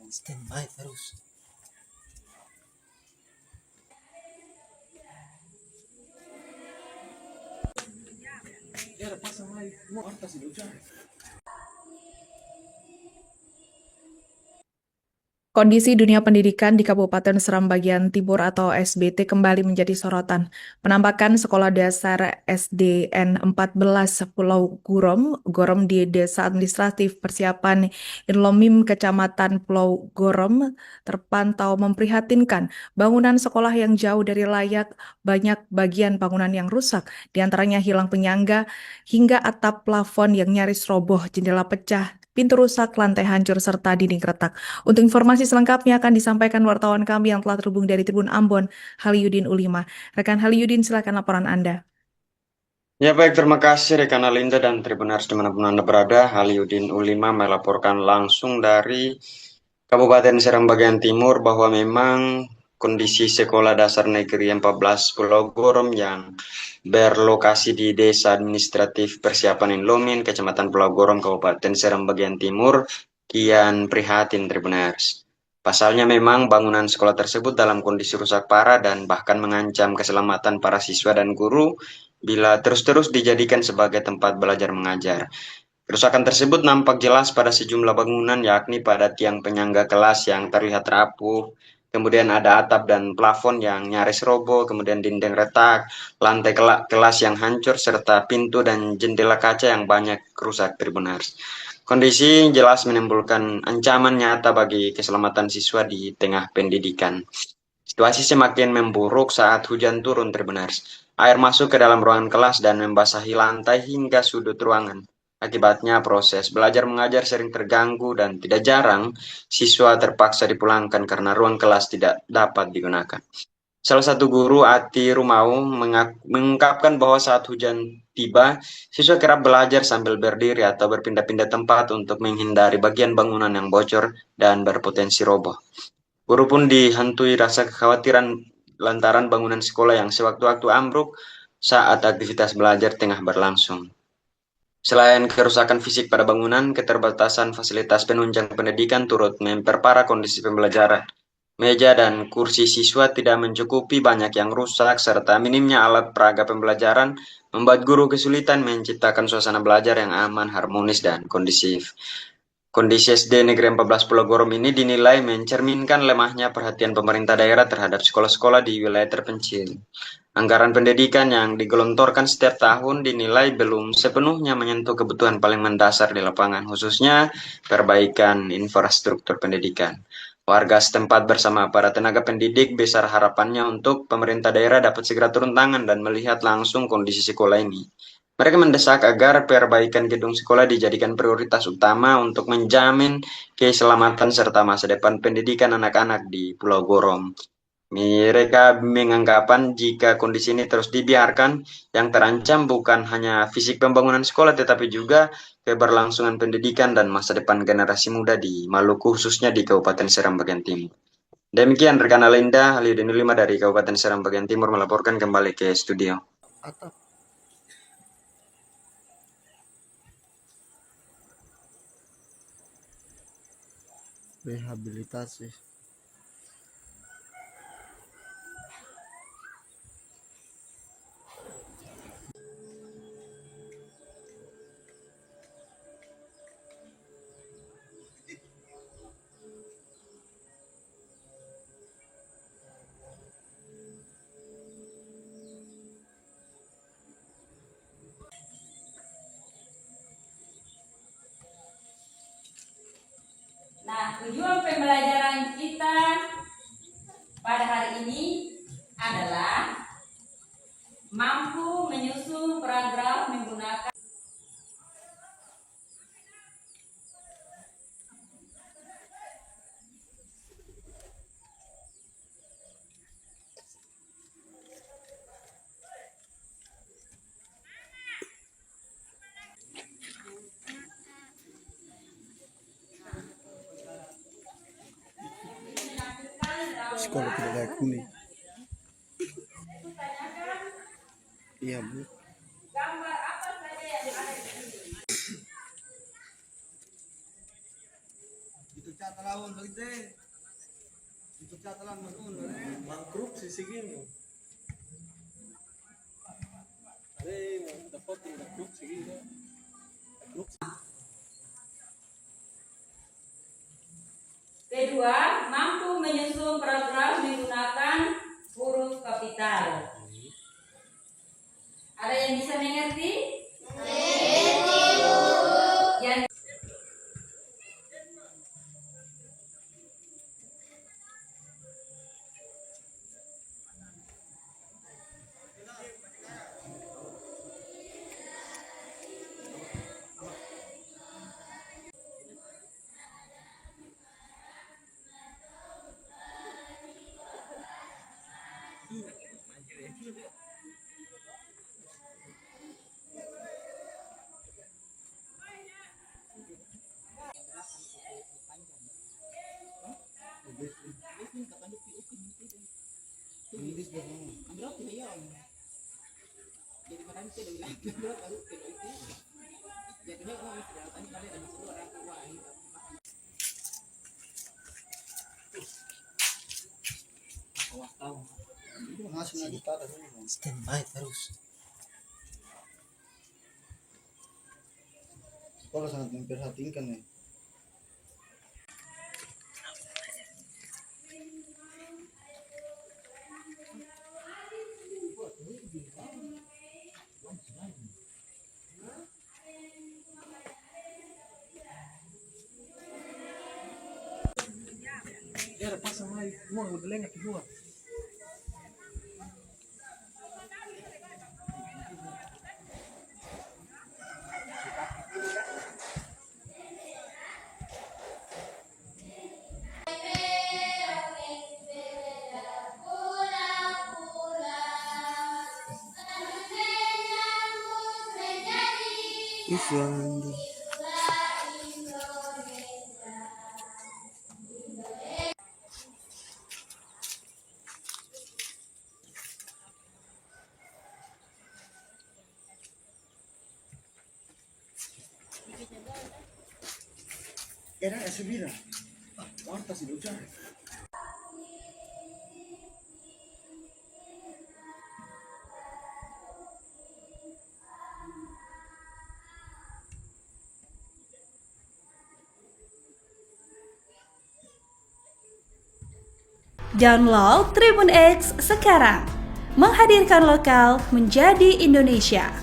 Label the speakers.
Speaker 1: Standby terus. Ya, pasang lagi. Mau apa sih hujan?
Speaker 2: Kondisi dunia pendidikan di Kabupaten Seram Bagian Timur atau SBT kembali menjadi sorotan. Penampakan sekolah dasar SDN 14 Pulau Gorom di Desa Administratif Persiapan Inlomim Kecamatan Pulau Gorom terpantau memprihatinkan. Bangunan sekolah yang jauh dari layak, banyak bagian bangunan yang rusak, diantaranya hilang penyangga hingga atap plafon yang nyaris roboh, jendela pecah, pintu rusak, lantai hancur, serta dinding retak. Untuk informasi selengkapnya akan disampaikan wartawan kami yang telah terhubung dari Tribun Ambon, Haliudin Ulima. Rekan Haliudin, silakan laporan Anda.
Speaker 3: Ya baik, terima kasih rekan Alinda dan Tribuners dimanapun Anda berada. Haliudin Ulima melaporkan langsung dari Kabupaten Seram Bagian Timur bahwa memang kondisi sekolah dasar negeri 14 Pulau Gorom yang berlokasi di Desa Administratif Persiapan Inlomin, Kecamatan Pulau Gorom, Kabupaten Seram Bagian Timur, kian prihatin Tribuners. Pasalnya memang bangunan sekolah tersebut dalam kondisi rusak parah dan bahkan mengancam keselamatan para siswa dan guru bila terus-terus dijadikan sebagai tempat belajar mengajar. Kerusakan tersebut nampak jelas pada sejumlah bangunan, yakni pada tiang penyangga kelas yang terlihat rapuh, kemudian ada atap dan plafon yang nyaris roboh, kemudian dinding retak, lantai kelas yang hancur, serta pintu dan jendela kaca yang banyak rusak Tribuners. Kondisi jelas menimbulkan ancaman nyata bagi keselamatan siswa di tengah pendidikan. Situasi semakin memburuk saat hujan turun Tribuners. Air masuk ke dalam ruangan kelas dan membasahi lantai hingga sudut ruangan. Akibatnya proses belajar mengajar sering terganggu dan tidak jarang siswa terpaksa dipulangkan karena ruang kelas tidak dapat digunakan. Salah satu guru, Ati Rumau, mengungkapkan bahwa saat hujan tiba, siswa kerap belajar sambil berdiri atau berpindah-pindah tempat untuk menghindari bagian bangunan yang bocor dan berpotensi roboh. Guru pun dihantui rasa kekhawatiran lantaran bangunan sekolah yang sewaktu-waktu ambruk saat aktivitas belajar tengah berlangsung. Selain kerusakan fisik pada bangunan, keterbatasan fasilitas penunjang pendidikan turut memperparah kondisi pembelajaran. Meja dan kursi siswa tidak mencukupi, banyak yang rusak, serta minimnya alat peraga pembelajaran membuat guru kesulitan menciptakan suasana belajar yang aman, harmonis, dan kondisif. Kondisi SD Negeri 14 Pulau Gorom ini dinilai mencerminkan lemahnya perhatian pemerintah daerah terhadap sekolah-sekolah di wilayah terpencil. Anggaran pendidikan yang digelontorkan setiap tahun dinilai belum sepenuhnya menyentuh kebutuhan paling mendasar di lapangan, khususnya perbaikan infrastruktur pendidikan. Warga setempat bersama para tenaga pendidik besar harapannya untuk pemerintah daerah dapat segera turun tangan dan melihat langsung kondisi sekolah ini. Mereka mendesak agar perbaikan gedung sekolah dijadikan prioritas utama untuk menjamin keselamatan serta masa depan pendidikan anak-anak di Pulau Gorom. Mereka menganggapan jika kondisi ini terus dibiarkan, yang terancam bukan hanya fisik pembangunan sekolah, tetapi juga keberlangsungan pendidikan dan masa depan generasi muda di Maluku, khususnya di Kabupaten Seram bagian timur. Demikian rekan Alinda, Haliudin Ulima dari Kabupaten Seram bagian timur melaporkan kembali ke studio.
Speaker 1: Atap. Rehabilitasi.
Speaker 4: Nah, tujuan pembelajaran kita pada hari ini adalah mampu menyusun paragraf menggunakan
Speaker 1: Sekolah tidak layak huni. Iya, Bu.
Speaker 4: gambar apa saja yang ada di sini.
Speaker 1: Mangkruk sisigin mo. Are, dapat yung mangkruk sige.
Speaker 4: Kedua, mampu menyusun program menggunakan huruf kapital. Ada yang bisa mengerti? Yang
Speaker 1: Masih lagi pada dulu. Standby terus. Sekolah sangat memperhatikan ya. Ya, pasang lagi. Mau udah kedua. Iswandi. Era subida. Ahorita si luchar.
Speaker 5: Download Tribun X sekarang, menghadirkan lokal menjadi Indonesia.